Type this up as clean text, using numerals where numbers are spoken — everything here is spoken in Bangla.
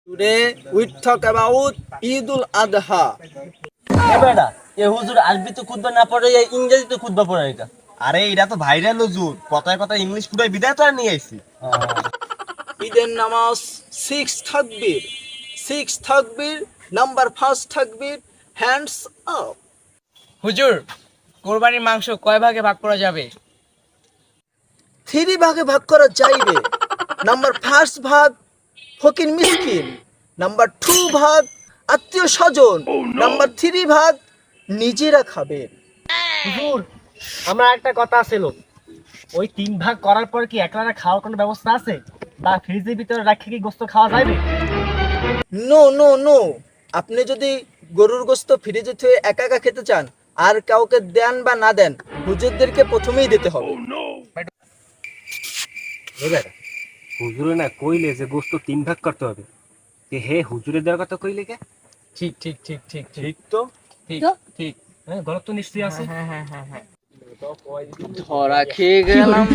Today we talk about Eidul Adha. বেটা এ হুজুর আরবি তো খুতবা না পড়ে ইংরেজি তো খুতবা পড়ে এটা। আরে এটা তো ভাইরাল হুজুর, কথায় কথায় ইংলিশ পুরাই বিদায় তো আর নিয়ে আইছি। ঈদের নামাজ 6 takbir. 6 takbir, number first takbir, hands up. হুজুর কোরবানির মাংস কয় ভাগে ভাগ করা যাবে? 3 ভাগে ভাগ করা যাইবে। নাম্বার ফার্স্ট ভাগ ফকির মিসকিন, নাম্বার 2 ভাগ আত্মীয় স্বজন, নাম্বার 3 ভাগ নিজেরা খাবেন। হুজুর আমরা একটা কথা আছিল, ওই 3 ভাগ করার পর কি একলা খাওয়ার কোনো ব্যবস্থা আছে, বা ফ্রিজের ভিতরে রাখে কি গোশত খাওয়া যাবে? নো নো নো, আপনি যদি গরুর গোশত ফ্রিজে থুয়ে একা একা খেতে চান, আর কাউকে দেন বা না দেন, হুজুরদেরকে প্রথমেই দিতে হবে। হুজুরে না কইলে যে গোস্ত 3 ভাগ করতে হবে, হে হুজুরে দেওয়ার কথা কইলে কে? ঠিক ঠিক ঠিক ঠিক ঠিক ঠিক তো। ঠিক ঠিক। হ্যাঁ গলত তো নিশ্চয়ই আছে। হ্যাঁ হ্যাঁ হ্যাঁ হ্যাঁ। ধরা খেয়ে গেলাম।